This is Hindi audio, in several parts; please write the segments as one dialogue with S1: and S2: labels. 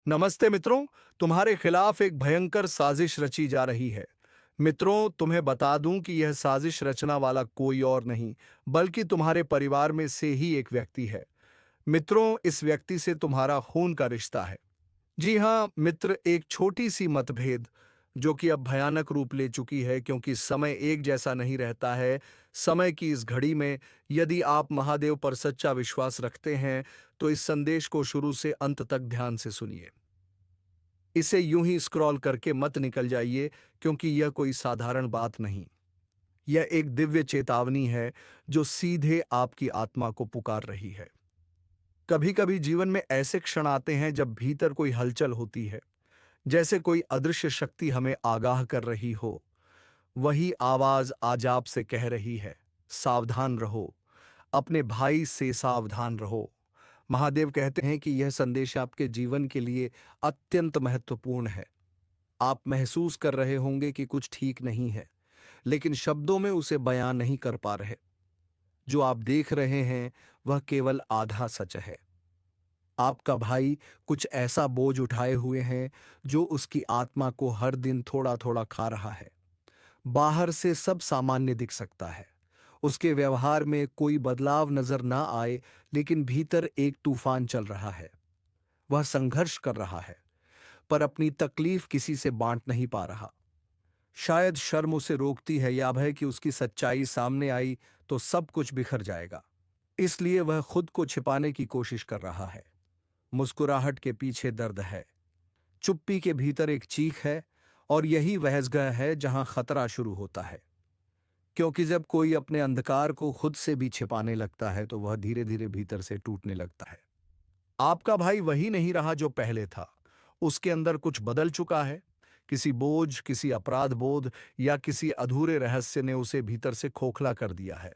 S1: नमस्ते मित्रों। तुम्हारे खिलाफ एक भयंकर साजिश रची जा रही है। मित्रों, तुम्हें बता दूं कि यह साजिश रचना वाला कोई और नहीं, बल्कि तुम्हारे परिवार में से ही एक व्यक्ति है। मित्रों, इस व्यक्ति से तुम्हारा खून का रिश्ता है। जी हाँ मित्र, एक छोटी सी मतभेद जो कि अब भयानक रूप ले चुकी है, क्योंकि समय एक जैसा नहीं रहता है। समय की इस घड़ी में यदि आप महादेव पर सच्चा विश्वास रखते हैं तो इस संदेश को शुरू से अंत तक ध्यान से सुनिए। इसे यूं ही स्क्रॉल करके मत निकल जाइए, क्योंकि यह कोई साधारण बात नहीं। यह एक दिव्य चेतावनी है जो सीधे आपकी आत्मा को पुकार रही है। कभी कभी जीवन में ऐसे क्षण आते हैं जब भीतर कोई हलचल होती है, जैसे कोई अदृश्य शक्ति हमें आगाह कर रही हो। वही आवाज आज आपसे कह रही है, सावधान रहो, अपने भाई से सावधान रहो। महादेव कहते हैं कि यह संदेश आपके जीवन के लिए अत्यंत महत्वपूर्ण है। आप महसूस कर रहे होंगे कि कुछ ठीक नहीं है, लेकिन शब्दों में उसे बयां नहीं कर पा रहे। जो आप देख रहे हैं वह केवल आधा सच है। आपका भाई कुछ ऐसा बोझ उठाए हुए है जो उसकी आत्मा को हर दिन थोड़ा थोड़ा खा रहा है। बाहर से सब सामान्य दिख सकता है, उसके व्यवहार में कोई बदलाव नजर ना आए, लेकिन भीतर एक तूफान चल रहा है। वह संघर्ष कर रहा है, पर अपनी तकलीफ किसी से बांट नहीं पा रहा। शायद शर्म उसे रोकती है, या भय कि उसकी सच्चाई सामने आई तो सब कुछ बिखर जाएगा। इसलिए वह खुद को छिपाने की कोशिश कर रहा है। मुस्कुराहट के पीछे दर्द है, चुप्पी के भीतर एक चीख है, और यही वह जगह है जहां खतरा शुरू होता है। क्योंकि जब कोई अपने अंधकार को खुद से भी छिपाने लगता है तो वह धीरे धीरे भीतर से टूटने लगता है। आपका भाई वही नहीं रहा जो पहले था। उसके अंदर कुछ बदल चुका है। किसी बोझ, किसी अपराध बोध या किसी अधूरे रहस्य ने उसे भीतर से खोखला कर दिया है।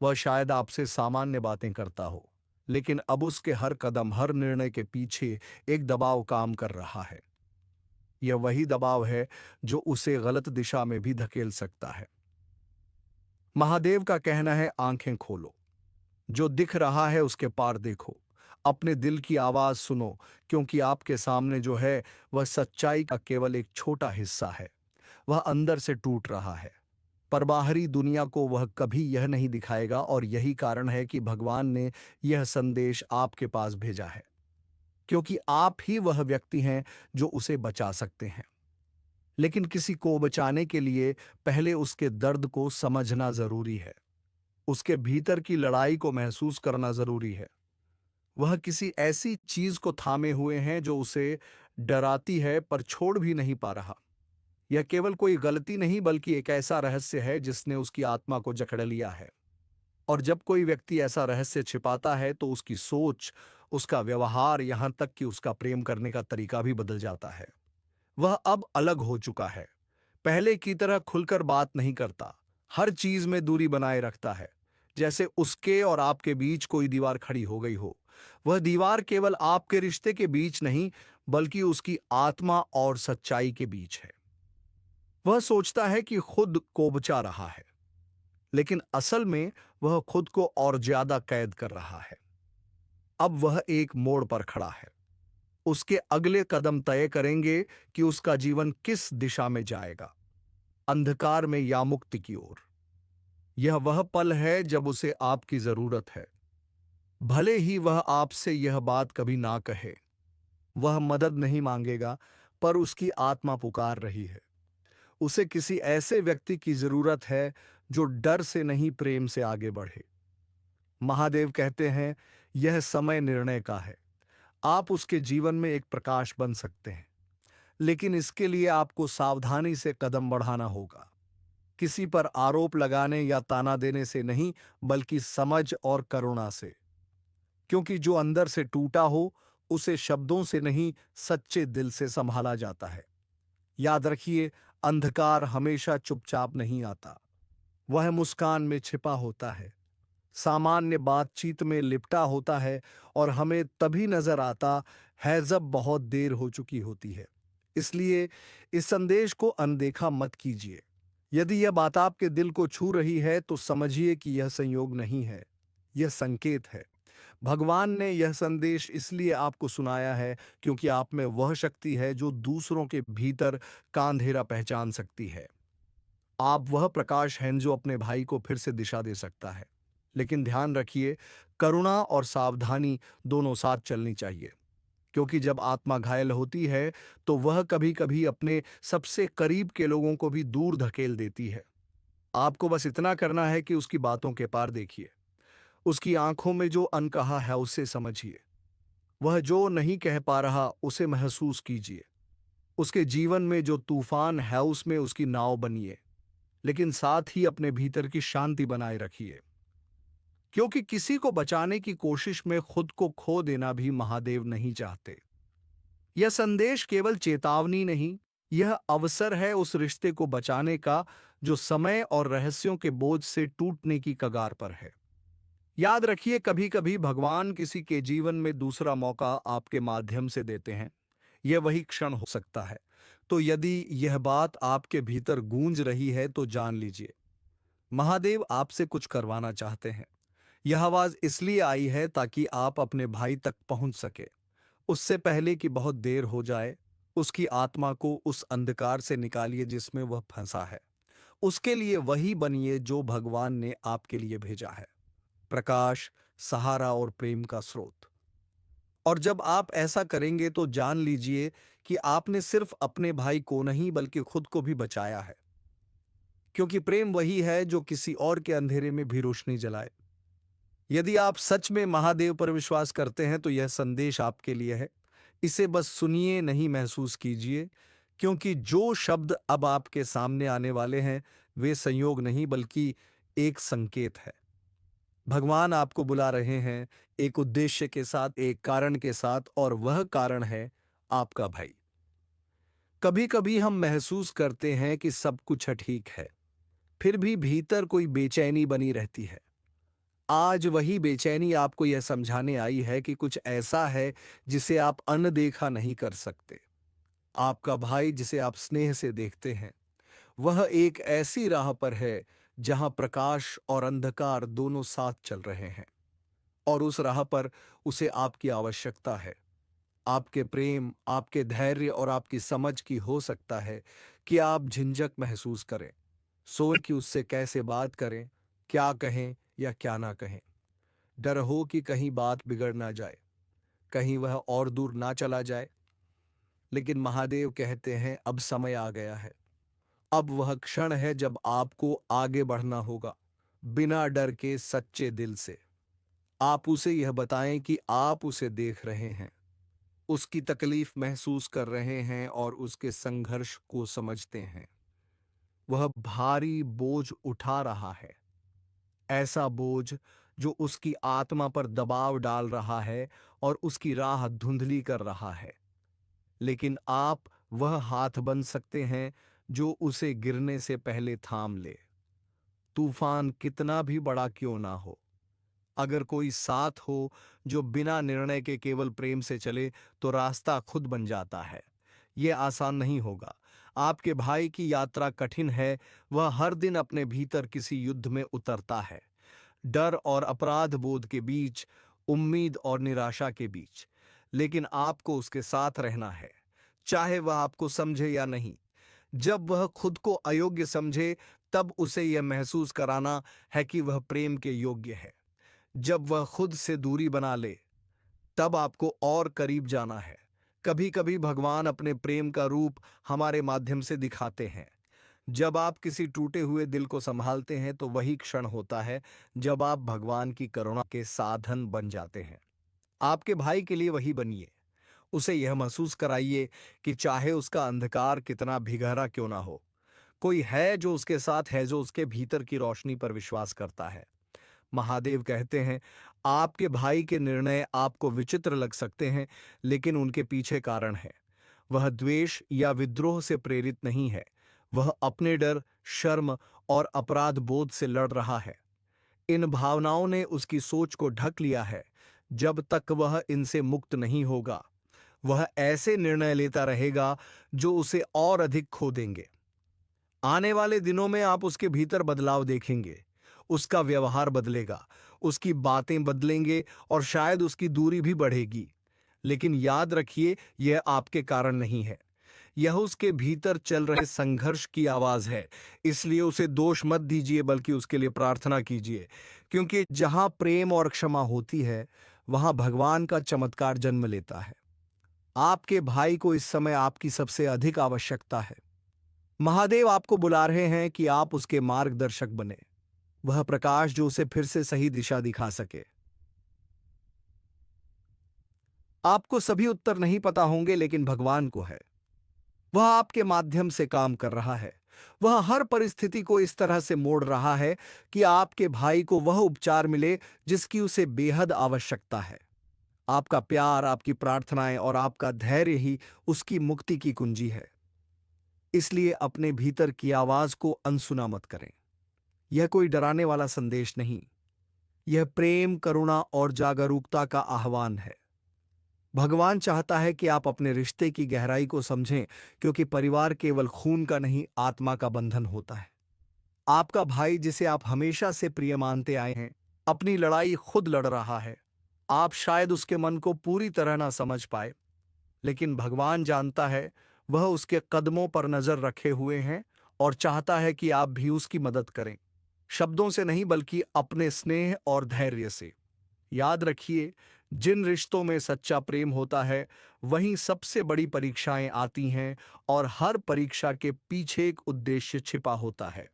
S1: वह शायद आपसे सामान्य बातें करता हो, लेकिन अब उसके हर कदम, हर निर्णय के पीछे एक दबाव काम कर रहा है। यह वही दबाव है जो उसे गलत दिशा में भी धकेल सकता है। महादेव का कहना है, आंखें खोलो, जो दिख रहा है उसके पार देखो, अपने दिल की आवाज सुनो, क्योंकि आपके सामने जो है वह सच्चाई का केवल एक छोटा हिस्सा है। वह अंदर से टूट रहा है, पर बाहरी दुनिया को वह कभी यह नहीं दिखाएगा, और यही कारण है कि भगवान ने यह संदेश आपके पास भेजा है, क्योंकि आप ही वह व्यक्ति हैं जो उसे बचा सकते हैं। लेकिन किसी को बचाने के लिए पहले उसके दर्द को समझना जरूरी है, उसके भीतर की लड़ाई को महसूस करना जरूरी है। वह किसी ऐसी चीज को थामे हुए हैं जो उसे डराती है पर छोड़ भी नहीं पा रहा। यह केवल कोई गलती नहीं, बल्कि एक ऐसा रहस्य है जिसने उसकी आत्मा को जकड़ लिया है। और जब कोई व्यक्ति ऐसा रहस्य छिपाता है तो उसकी सोच, उसका व्यवहार, यहां तक कि उसका प्रेम करने का तरीका भी बदल जाता है। वह अब अलग हो चुका है। पहले की तरह खुलकर बात नहीं करता, हर चीज में दूरी बनाए रखता है, जैसे उसके और आपके बीच कोई दीवार खड़ी हो गई हो। वह दीवार केवल आपके रिश्ते के बीच नहीं, बल्कि उसकी आत्मा और सच्चाई के बीच है। वह सोचता है कि खुद को बचा रहा है, लेकिन असल में वह खुद को और ज्यादा कैद कर रहा है। अब वह एक मोड़ पर खड़ा है। उसके अगले कदम तय करेंगे कि उसका जीवन किस दिशा में जाएगा, अंधकार में या मुक्ति की ओर। यह वह पल है जब उसे आपकी जरूरत है। भले ही वह आपसे यह बात कभी ना कहे, वह मदद नहीं मांगेगा, पर उसकी आत्मा पुकार रही है। उसे किसी ऐसे व्यक्ति की जरूरत है जो डर से नहीं, प्रेम से आगे बढ़े। महादेव कहते हैं, यह समय निर्णय का है। आप उसके जीवन में एक प्रकाश बन सकते हैं, लेकिन इसके लिए आपको सावधानी से कदम बढ़ाना होगा। किसी पर आरोप लगाने या ताना देने से नहीं, बल्कि समझ और करुणा से। क्योंकि जो अंदर से टूटा हो, उसे शब्दों से नहीं, सच्चे दिल से संभाला जाता है। याद रखिए, अंधकार हमेशा चुपचाप नहीं आता। वह मुस्कान में छिपा होता है, सामान्य बातचीत में लिपटा होता है, और हमें तभी नजर आता है जब बहुत देर हो चुकी होती है। इसलिए इस संदेश को अनदेखा मत कीजिए। यदि यह बात आपके दिल को छू रही है तो समझिए कि यह संयोग नहीं है, यह संकेत है। भगवान ने यह संदेश इसलिए आपको सुनाया है क्योंकि आप में वह शक्ति है जो दूसरों के भीतर का अंधेरा पहचान सकती है। आप वह प्रकाश हैं जो अपने भाई को फिर से दिशा दे सकता है। लेकिन ध्यान रखिए, करुणा और सावधानी दोनों साथ चलनी चाहिए, क्योंकि जब आत्मा घायल होती है तो वह कभी-कभी अपने सबसे करीब के लोगों को भी दूर धकेल देती है। आपको बस इतना करना है कि उसकी बातों के पार देखिए, उसकी आंखों में जो अनकहा है उसे समझिए, वह जो नहीं कह पा रहा उसे महसूस कीजिए, उसके जीवन में जो तूफान है उसमें उसकी नाव बनिए, लेकिन साथ ही अपने भीतर की शांति बनाए रखिए, क्योंकि किसी को बचाने की कोशिश में खुद को खो देना भी महादेव नहीं चाहते। यह संदेश केवल चेतावनी नहीं, यह अवसर है उस रिश्ते को बचाने का जो समय और रहस्यों के बोझ से टूटने की कगार पर है। याद रखिए, कभी कभी भगवान किसी के जीवन में दूसरा मौका आपके माध्यम से देते हैं। यह वही क्षण हो सकता है। तो यदि यह बात आपके भीतर गूंज रही है तो जान लीजिए, महादेव आपसे कुछ करवाना चाहते हैं। यह आवाज इसलिए आई है ताकि आप अपने भाई तक पहुंच सके, उससे पहले कि बहुत देर हो जाए। उसकी आत्मा को उस अंधकार से निकालिए जिसमें वह फंसा है। उसके लिए वही बनिए जो भगवान ने आपके लिए भेजा है, प्रकाश, सहारा और प्रेम का स्रोत। और जब आप ऐसा करेंगे तो जान लीजिए कि आपने सिर्फ अपने भाई को नहीं बल्कि खुद को भी बचाया है, क्योंकि प्रेम वही है जो किसी और के अंधेरे में भी रोशनी जलाए। यदि आप सच में महादेव पर विश्वास करते हैं तो यह संदेश आपके लिए है। इसे बस सुनिए, नहीं महसूस कीजिए, क्योंकि जो शब्द अब आपके सामने आने वाले हैं वे संयोग नहीं बल्कि एक संकेत है। भगवान आपको बुला रहे हैं, एक उद्देश्य के साथ, एक कारण के साथ, और वह कारण है आपका भाई। कभी कभी हम महसूस करते हैं कि सब कुछ ठीक है, फिर भी भीतर कोई बेचैनी बनी रहती है। आज वही बेचैनी आपको यह समझाने आई है कि कुछ ऐसा है जिसे आप अनदेखा नहीं कर सकते। आपका भाई जिसे आप स्नेह से देखते हैं, वह एक ऐसी राह पर है जहां प्रकाश और अंधकार दोनों साथ चल रहे हैं, और उस राह पर उसे आपकी आवश्यकता है। आपके प्रेम, आपके धैर्य और आपकी समझ की हो सकता है कि आप झिझक महसूस करें, सोच कि उससे कैसे बात करें, क्या कहें या क्या ना कहें। डर हो कि कहीं बात बिगड़ ना जाए, कहीं वह और दूर ना चला जाए। लेकिन महादेव कहते हैं अब समय आ गया है। अब वह क्षण है जब आपको आगे बढ़ना होगा, बिना डर के, सच्चे दिल से। आप उसे यह बताएं कि आप उसे देख रहे हैं, उसकी तकलीफ महसूस कर रहे हैं और उसके संघर्ष को समझते हैं। वह भारी बोझ उठा रहा है, ऐसा बोझ जो उसकी आत्मा पर दबाव डाल रहा है और उसकी राह धुंधली कर रहा है। लेकिन आप वह हाथ बन सकते हैं जो उसे गिरने से पहले थाम ले। तूफान कितना भी बड़ा क्यों ना हो, अगर कोई साथ हो जो बिना निर्णय के केवल प्रेम से चले तो रास्ता खुद बन जाता है। यह आसान नहीं होगा। आपके भाई की यात्रा कठिन है, वह हर दिन अपने भीतर किसी युद्ध में उतरता है, डर और अपराध बोध के बीच, उम्मीद और निराशा के बीच। लेकिन आपको उसके साथ रहना है, चाहे वह आपको समझे या नहीं। जब वह खुद को अयोग्य समझे तब उसे यह महसूस कराना है कि वह प्रेम के योग्य है। जब वह खुद से दूरी बना ले तब आपको और करीब जाना है। कभी कभी भगवान अपने प्रेम का रूप हमारे माध्यम से दिखाते हैं। जब आप किसी टूटे हुए दिल को संभालते हैं तो वही क्षण होता है जब आप भगवान की करुणा के साधन बन जाते हैं। आपके भाई के लिए वही बनिए। उसे यह महसूस कराइए कि चाहे उसका अंधकार कितना भी गहरा क्यों ना हो, कोई है जो उसके साथ है, जो उसके भीतर की रोशनी पर विश्वास करता है। महादेव कहते हैं, आपके भाई के निर्णय आपको विचित्र लग सकते हैं, लेकिन उनके पीछे कारण है। वह द्वेष या विद्रोह से प्रेरित नहीं है, वह अपने डर, शर्म और अपराध बोध से लड़ रहा है। इन भावनाओं ने उसकी सोच को ढक लिया है। जब तक वह इनसे मुक्त नहीं होगा, वह ऐसे निर्णय लेता रहेगा जो उसे और अधिक खो देंगे। आने वाले दिनों में आप उसके भीतर बदलाव देखेंगे। उसका व्यवहार बदलेगा, उसकी बातें बदलेंगे और शायद उसकी दूरी भी बढ़ेगी। लेकिन याद रखिए, यह आपके कारण नहीं है, यह उसके भीतर चल रहे संघर्ष की आवाज है। इसलिए उसे दोष मत दीजिए, बल्कि उसके लिए प्रार्थना कीजिए, क्योंकि जहां प्रेम और क्षमा होती है, वहां भगवान का चमत्कार जन्म लेता है। आपके भाई को इस समय आपकी सबसे अधिक आवश्यकता है। महादेव आपको बुला रहे हैं कि आप उसके मार्गदर्शक बने, वह प्रकाश जो उसे फिर से सही दिशा दिखा सके। आपको सभी उत्तर नहीं पता होंगे, लेकिन भगवान को है। वह आपके माध्यम से काम कर रहा है। वह हर परिस्थिति को इस तरह से मोड़ रहा है कि आपके भाई को वह उपचार मिले जिसकी उसे बेहद आवश्यकता है। आपका प्यार, आपकी प्रार्थनाएं और आपका धैर्य ही उसकी मुक्ति की कुंजी है। इसलिए अपने भीतर की आवाज को अनसुना मत करें। यह कोई डराने वाला संदेश नहीं, यह प्रेम, करुणा और जागरूकता का आह्वान है। भगवान चाहता है कि आप अपने रिश्ते की गहराई को समझें, क्योंकि परिवार केवल खून का नहीं, आत्मा का बंधन होता है। आपका भाई, जिसे आप हमेशा से प्रिय मानते आए हैं, अपनी लड़ाई खुद लड़ रहा है। आप शायद उसके मन को पूरी तरह ना समझ पाए, लेकिन भगवान जानता है। वह उसके कदमों पर नजर रखे हुए हैं और चाहता है कि आप भी उसकी मदद करें, शब्दों से नहीं, बल्कि अपने स्नेह और धैर्य से। याद रखिए, जिन रिश्तों में सच्चा प्रेम होता है, वहीं सबसे बड़ी परीक्षाएं आती हैं, और हर परीक्षा के पीछे एक उद्देश्य छिपा होता है,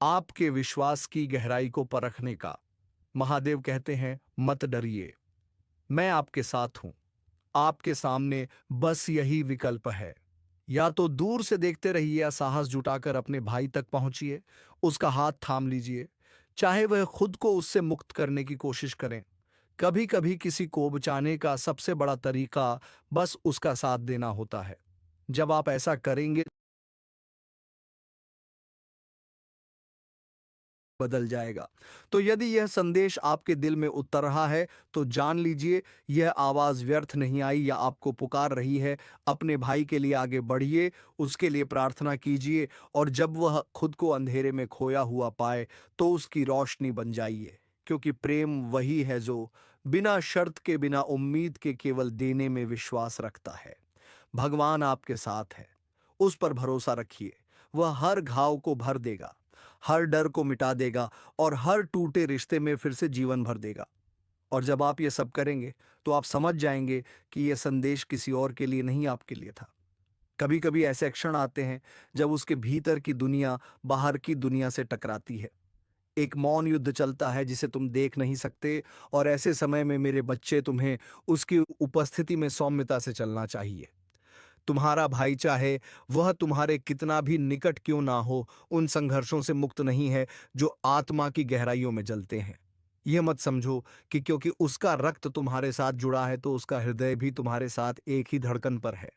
S1: आपके विश्वास की गहराई को परखने का। महादेव कहते हैं, मत डरिए, मैं आपके साथ हूं। आपके सामने बस यही विकल्प है, या तो दूर से देखते रहिए, या साहस जुटाकर अपने भाई तक पहुंचिए, उसका हाथ थाम लीजिए, चाहे वह खुद को उससे मुक्त करने की कोशिश करें। कभी कभी किसी को बचाने का सबसे बड़ा तरीका बस उसका साथ देना होता है। जब आप ऐसा करेंगे, बदल जाएगा। तो यदि यह संदेश आपके दिल में उतर रहा है, तो जान लीजिए, यह आवाज व्यर्थ नहीं आई, या आपको पुकार रही है। अपने भाई के लिए आगे बढ़िए, उसके लिए प्रार्थना कीजिए, और जब वह खुद को अंधेरे में खोया हुआ पाए, तो उसकी रोशनी बन जाइए, क्योंकि प्रेम वही है जो बिना शर्त के, बिना उम्मीद के, केवल देने में विश्वास रखता है। भगवान आपके साथ है, उस पर भरोसा रखिए। वह हर घाव को भर देगा, हर डर को मिटा देगा, और हर टूटे रिश्ते में फिर से जीवन भर देगा। और जब आप ये सब करेंगे, तो आप समझ जाएंगे कि यह संदेश किसी और के लिए नहीं, आपके लिए था। कभी कभी ऐसे क्षण आते हैं जब उसके भीतर की दुनिया बाहर की दुनिया से टकराती है। एक मौन युद्ध चलता है जिसे तुम देख नहीं सकते, और ऐसे समय में मेरे बच्चे, तुम्हें उसकी उपस्थिति में सौम्यता से चलना चाहिए। तुम्हारा भाई, चाहे वह तुम्हारे कितना भी निकट क्यों ना हो, उन संघर्षों से मुक्त नहीं है जो आत्मा की गहराइयों में जलते हैं। यह मत समझो कि क्योंकि उसका रक्त तुम्हारे साथ जुड़ा है, तो उसका हृदय भी तुम्हारे साथ एक ही धड़कन पर है।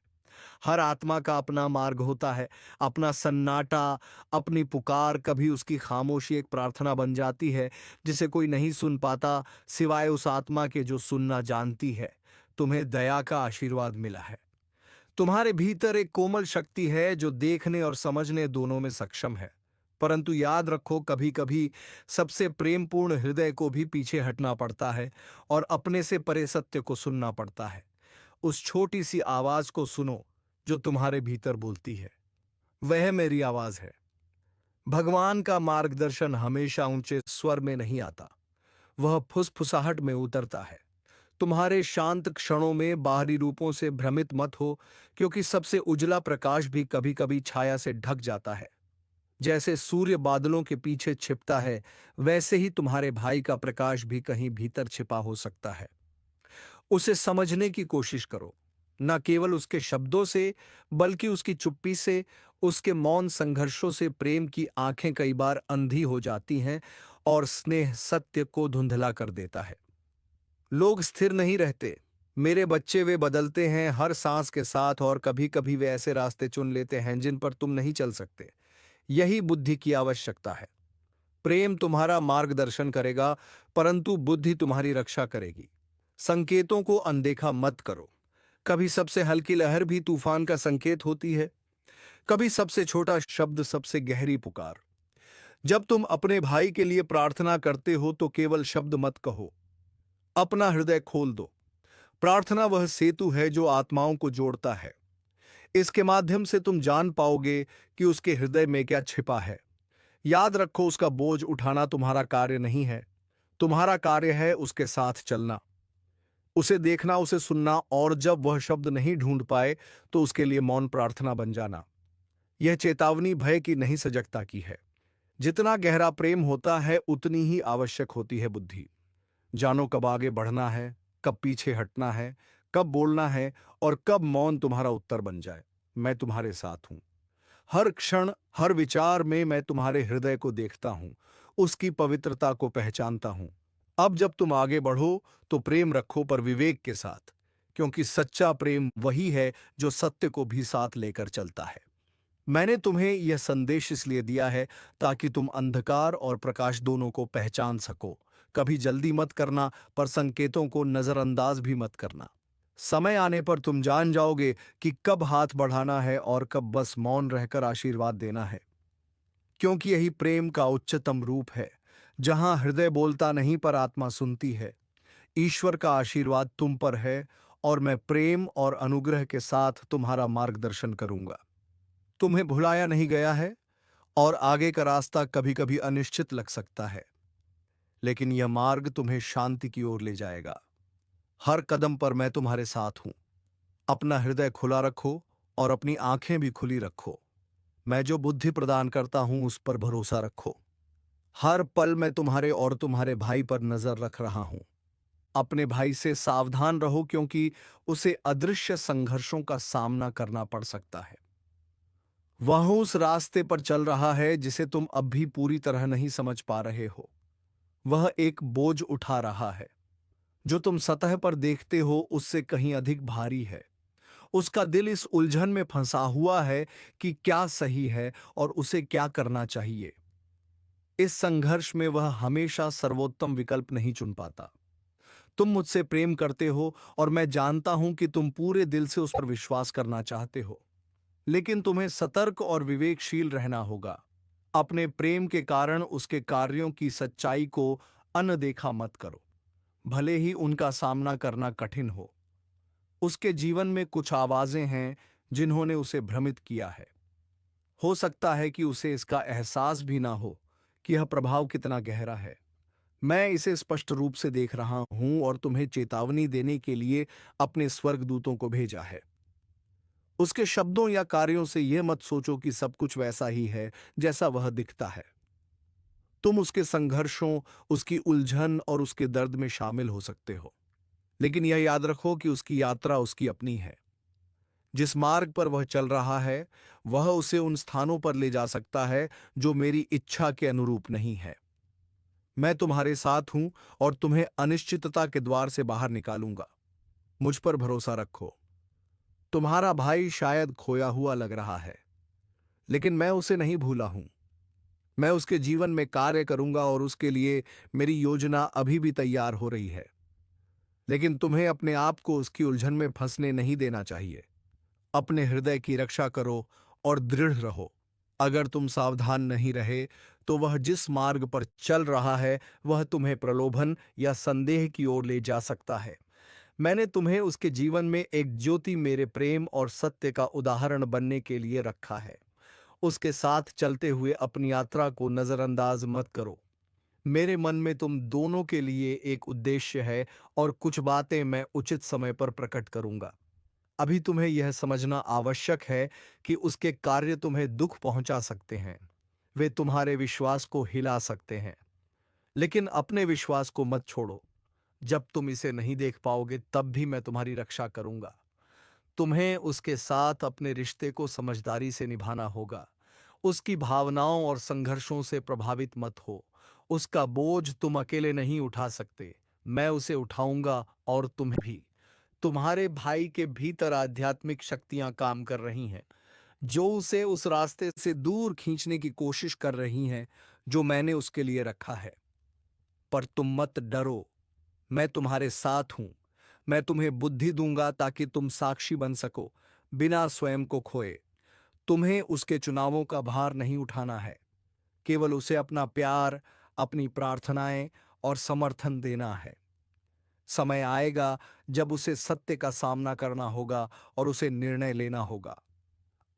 S1: हर आत्मा का अपना मार्ग होता है, अपना सन्नाटा, अपनी पुकार। कभी उसकी खामोशी एक प्रार्थना बन जाती है जिसे कोई नहीं सुन पाता, सिवाय उस आत्मा के जो सुनना जानती है। तुम्हें दया का आशीर्वाद मिला है। तुम्हारे भीतर एक कोमल शक्ति है जो देखने और समझने दोनों में सक्षम है। परंतु याद रखो, कभी कभी सबसे प्रेमपूर्ण हृदय को भी पीछे हटना पड़ता है, और अपने से परे सत्य को सुनना पड़ता है। उस छोटी सी आवाज को सुनो जो तुम्हारे भीतर बोलती है, वह मेरी आवाज है। भगवान का मार्गदर्शन हमेशा ऊंचे स्वर में नहीं आता, वह फुसफुसाहट में उतरता है। तुम्हारे शांत क्षणों में बाहरी रूपों से भ्रमित मत हो, क्योंकि सबसे उजला प्रकाश भी कभी कभी छाया से ढक जाता है। जैसे सूर्य बादलों के पीछे छिपता है, वैसे ही तुम्हारे भाई का प्रकाश भी कहीं भीतर छिपा हो सकता है। उसे समझने की कोशिश करो, न केवल उसके शब्दों से, बल्कि उसकी चुप्पी से, उसके मौन संघर्षों से। प्रेम की आंखें कई बार अंधी हो जाती हैं, और स्नेह सत्य को धुंधला कर देता है। लोग स्थिर नहीं रहते, मेरे बच्चे, वे बदलते हैं हर सांस के साथ, और कभी कभी वे ऐसे रास्ते चुन लेते हैं जिन पर तुम नहीं चल सकते। यही बुद्धि की आवश्यकता है। प्रेम तुम्हारा मार्गदर्शन करेगा, परंतु बुद्धि तुम्हारी रक्षा करेगी। संकेतों को अनदेखा मत करो। कभी सबसे हल्की लहर भी तूफान का संकेत होती है, कभी सबसे छोटा शब्द सबसे गहरी पुकार। जब तुम अपने भाई के लिए प्रार्थना करते हो तो केवल शब्द मत कहो, अपना हृदय खोल दो। प्रार्थना वह सेतु है जो आत्माओं को जोड़ता है। इसके माध्यम से तुम जान पाओगे कि उसके हृदय में क्या छिपा है। याद रखो, उसका बोझ उठाना तुम्हारा कार्य नहीं है। तुम्हारा कार्य है उसके साथ चलना, उसे देखना, उसे सुनना, और जब वह शब्द नहीं ढूंढ पाए तो उसके लिए मौन प्रार्थना बन जाना। यह चेतावनी भय की नहीं, सजगता की है। जितना गहरा प्रेम होता है उतनी ही आवश्यक होती है बुद्धि। जानो कब आगे बढ़ना है, कब पीछे हटना है, कब बोलना है, और कब मौन तुम्हारा उत्तर बन जाए। मैं तुम्हारे साथ हूं। हर क्षण, हर विचार में मैं तुम्हारे हृदय को देखता हूं, उसकी पवित्रता को पहचानता हूं। अब जब तुम आगे बढ़ो तो प्रेम रखो, पर विवेक के साथ, क्योंकि सच्चा प्रेम वही है जो सत्य को भी साथ लेकर चलता है। मैंने तुम्हें यह संदेश इसलिए दिया है ताकि तुम अंधकार और प्रकाश दोनों को पहचान सको। कभी जल्दी मत करना, पर संकेतों को नजरअंदाज भी मत करना। समय आने पर तुम जान जाओगे कि कब हाथ बढ़ाना है और कब बस मौन रहकर आशीर्वाद देना है। क्योंकि यही प्रेम का उच्चतम रूप है, जहां हृदय बोलता नहीं पर आत्मा सुनती है। ईश्वर का आशीर्वाद तुम पर है, और मैं प्रेम और अनुग्रह के साथ तुम्हारा मार्गदर्शन करूंगा। तुम्हें भुलाया नहीं गया है, और आगे का रास्ता कभी कभी अनिश्चित लग सकता है, लेकिन यह मार्ग तुम्हें शांति की ओर ले जाएगा। हर कदम पर मैं तुम्हारे साथ हूं। अपना हृदय खुला रखो और अपनी आंखें भी खुली रखो। मैं जो बुद्धि प्रदान करता हूं उस पर भरोसा रखो। हर पल मैं तुम्हारे और तुम्हारे भाई पर नजर रख रहा हूं। अपने भाई से सावधान रहो, क्योंकि उसे अदृश्य संघर्षों का सामना करना पड़ सकता है। वह उस रास्ते पर चल रहा है जिसे तुम अब भी पूरी तरह नहीं समझ पा रहे हो। वह एक बोझ उठा रहा है जो तुम सतह पर देखते हो उससे कहीं अधिक भारी है। उसका दिल इस उलझन में फंसा हुआ है कि क्या सही है और उसे क्या करना चाहिए। इस संघर्ष में वह हमेशा सर्वोत्तम विकल्प नहीं चुन पाता। तुम मुझसे प्रेम करते हो और मैं जानता हूं कि तुम पूरे दिल से उस पर विश्वास करना चाहते हो, लेकिन तुम्हें सतर्क और विवेकशील रहना होगा। अपने प्रेम के कारण उसके कार्यों की सच्चाई को अनदेखा मत करो, भले ही उनका सामना करना कठिन हो। उसके जीवन में कुछ आवाजें हैं जिन्होंने उसे भ्रमित किया है। हो सकता है कि उसे इसका एहसास भी ना हो कि यह प्रभाव कितना गहरा है। मैं इसे स्पष्ट रूप से देख रहा हूं और तुम्हें चेतावनी देने के लिए अपने स्वर्गदूतों को भेजा है। उसके शब्दों या कार्यों से यह मत सोचो कि सब कुछ वैसा ही है जैसा वह दिखता है। तुम उसके संघर्षों, उसकी उलझन और उसके दर्द में शामिल हो सकते हो, लेकिन यह याद रखो कि उसकी यात्रा उसकी अपनी है। जिस मार्ग पर वह चल रहा है वह उसे उन स्थानों पर ले जा सकता है जो मेरी इच्छा के अनुरूप नहीं है। मैं तुम्हारे साथ हूं और तुम्हें अनिश्चितता के द्वार से बाहर निकालूंगा। मुझ पर भरोसा रखो। तुम्हारा भाई शायद खोया हुआ लग रहा है, लेकिन मैं उसे नहीं भूला हूं। मैं उसके जीवन में कार्य करूंगा और उसके लिए मेरी योजना अभी भी तैयार हो रही है। लेकिन तुम्हें अपने आप को उसकी उलझन में फंसने नहीं देना चाहिए। अपने हृदय की रक्षा करो और दृढ़ रहो। अगर तुम सावधान नहीं रहे तो वह जिस मार्ग पर चल रहा है वह तुम्हें प्रलोभन या संदेह की ओर ले जा सकता है। मैंने तुम्हें उसके जीवन में एक ज्योति, मेरे प्रेम और सत्य का उदाहरण बनने के लिए रखा है। उसके साथ चलते हुए अपनी यात्रा को नजरअंदाज मत करो। मेरे मन में तुम दोनों के लिए एक उद्देश्य है, और कुछ बातें मैं उचित समय पर प्रकट करूंगा। अभी तुम्हें यह समझना आवश्यक है कि उसके कार्य तुम्हें दुख पहुंचा सकते हैं। वे तुम्हारे विश्वास को हिला सकते हैं, लेकिन अपने विश्वास को मत छोड़ो। जब तुम इसे नहीं देख पाओगे तब भी मैं तुम्हारी रक्षा करूंगा। तुम्हें उसके साथ अपने रिश्ते को समझदारी से निभाना होगा। उसकी भावनाओं और संघर्षों से प्रभावित मत हो। उसका बोझ तुम अकेले नहीं उठा सकते, मैं उसे उठाऊंगा, और तुम्हें भी। तुम्हारे भाई के भीतर आध्यात्मिक शक्तियां काम कर रही हैं जो उसे उस रास्ते से दूर खींचने की कोशिश कर रही हैं जो मैंने उसके लिए रखा है। पर तुम मत डरो, मैं तुम्हारे साथ हूं। मैं तुम्हें बुद्धि दूंगा ताकि तुम साक्षी बन सको, बिना स्वयं को खोए। तुम्हें उसके चुनावों का भार नहीं उठाना है, केवल उसे अपना प्यार, अपनी प्रार्थनाएं और समर्थन देना है। समय आएगा जब उसे सत्य का सामना करना होगा और उसे निर्णय लेना होगा।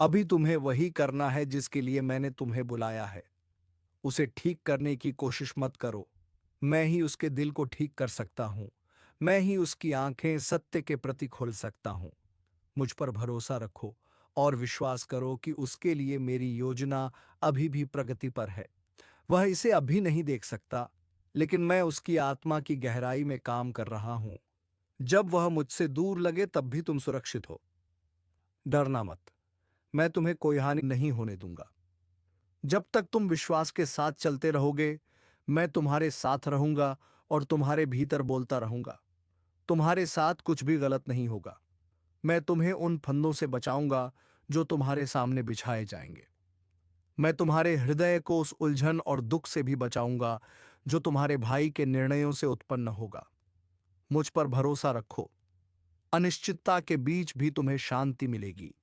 S1: अभी तुम्हें वही करना है जिसके लिए मैंने तुम्हें बुलाया है। उसे ठीक करने की कोशिश मत करो। मैं ही उसके दिल को ठीक कर सकता हूं। मैं ही उसकी आंखें सत्य के प्रति खोल सकता हूं। मुझ पर भरोसा रखो और विश्वास करो कि उसके लिए मेरी योजना अभी भी प्रगति पर है। वह इसे अभी नहीं देख सकता, लेकिन मैं उसकी आत्मा की गहराई में काम कर रहा हूं। जब वह मुझसे दूर लगे तब भी तुम सुरक्षित हो। डरना मत। मैं तुम्हें कोई हानि नहीं होने दूंगा। जब तक तुम विश्वास के साथ चलते रहोगे, मैं तुम्हारे साथ रहूंगा और तुम्हारे भीतर बोलता रहूंगा। तुम्हारे साथ कुछ भी गलत नहीं होगा। मैं तुम्हें उन फंदों से बचाऊंगा जो तुम्हारे सामने बिछाए जाएंगे। मैं तुम्हारे हृदय को उस उलझन और दुख से भी बचाऊंगा जो तुम्हारे भाई के निर्णयों से उत्पन्न होगा। मुझ पर भरोसा रखो। अनिश्चितता के बीच भी तुम्हें शांति मिलेगी।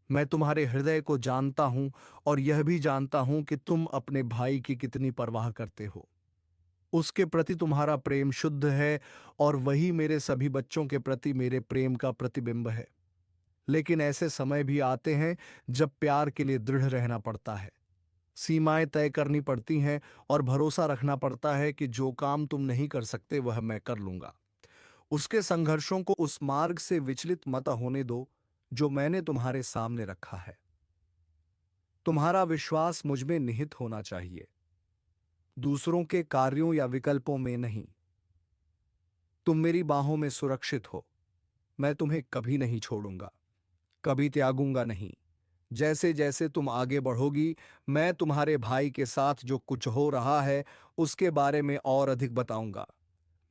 S1: मैं तुम्हारे हृदय को जानता हूं और यह भी जानता हूं कि तुम अपने भाई की कितनी परवाह करते हो। उसके प्रति तुम्हारा प्रेम शुद्ध है और वही मेरे सभी बच्चों के प्रति मेरे प्रेम का प्रतिबिंब है। लेकिन ऐसे समय भी आते हैं जब प्यार के लिए दृढ़ रहना पड़ता है। सीमाएं तय करनी पड़ती हैं और भरोसा रखना पड़ता है कि जो काम तुम नहीं कर सकते वह मैं कर लूंगा। उसके संघर्षों को उस मार्ग से विचलित मत होने दो जो मैंने तुम्हारे सामने रखा है। तुम्हारा विश्वास मुझ में निहित होना चाहिए, दूसरों के कार्यों या विकल्पों में नहीं। तुम मेरी बाहों में सुरक्षित हो। मैं तुम्हें कभी नहीं छोड़ूंगा, कभी त्यागूंगा नहीं। जैसे जैसे तुम आगे बढ़ोगी, मैं तुम्हारे भाई के साथ जो कुछ हो रहा है उसके बारे में और अधिक बताऊंगा।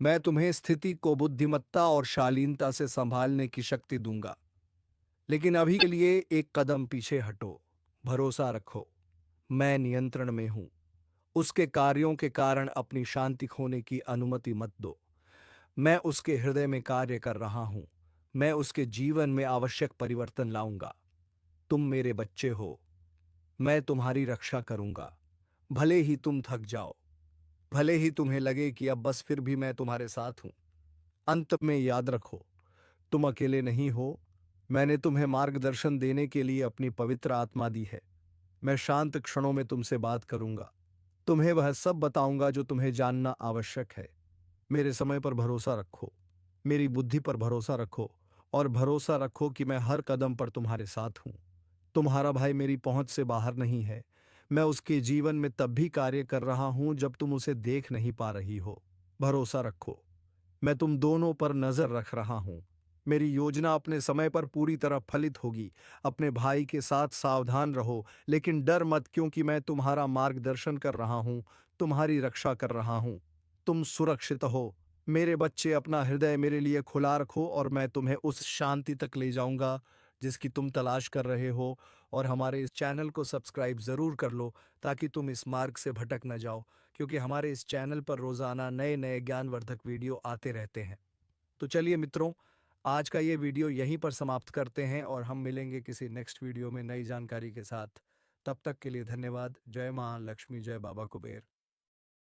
S1: मैं तुम्हें स्थिति को बुद्धिमत्ता और शालीनता से संभालने की शक्ति दूंगा। लेकिन अभी के लिए एक कदम पीछे हटो। भरोसा रखो, मैं नियंत्रण में हूं। उसके कार्यों के कारण अपनी शांति खोने की अनुमति मत दो। मैं उसके हृदय में कार्य कर रहा हूं। मैं उसके जीवन में आवश्यक परिवर्तन लाऊंगा। तुम मेरे बच्चे हो। मैं तुम्हारी रक्षा करूंगा। भले ही तुम थक जाओ, भले ही तुम्हें लगे कि अब बस, फिर भी मैं तुम्हारे साथ हूं। अंत में याद रखो, तुम अकेले नहीं हो। मैंने तुम्हें मार्गदर्शन देने के लिए अपनी पवित्र आत्मा दी है। मैं शांत क्षणों में तुमसे बात करूंगा। तुम्हें वह सब बताऊंगा जो तुम्हें जानना आवश्यक है। मेरे समय पर भरोसा रखो, मेरी बुद्धि पर भरोसा रखो और भरोसा रखो कि मैं हर कदम पर तुम्हारे साथ हूं। तुम्हारा भाई मेरी पहुंच से बाहर नहीं है। मैं उसके जीवन में तब भी कार्य कर रहा हूं जब तुम उसे देख नहीं पा रही हो। भरोसा रखो, मैं तुम दोनों पर नजर रख रहा हूं। मेरी योजना अपने समय पर पूरी तरह फलित होगी। अपने भाई के साथ सावधान रहो, लेकिन डर मत, क्योंकि मैं तुम्हारा मार्गदर्शन कर रहा हूं, तुम्हारी रक्षा कर रहा हूं। तुम सुरक्षित हो। मेरे बच्चे, अपना हृदय मेरे लिए खुला रखो और मैं तुम्हें उस शांति तक ले जाऊंगा जिसकी तुम तलाश कर रहे हो। और हमारे इस चैनल को सब्सक्राइब ज़रूर कर लो ताकि तुम इस मार्ग से भटक न जाओ, क्योंकि हमारे इस चैनल पर रोज़ाना नए नए ज्ञानवर्धक वीडियो आते रहते हैं। तो चलिए मित्रों, आज का ये वीडियो यहीं पर समाप्त करते हैं और हम मिलेंगे किसी नेक्स्ट वीडियो में नई जानकारी के साथ। तब तक के लिए धन्यवाद। जय मां लक्ष्मी, जय बाबा कुबेर।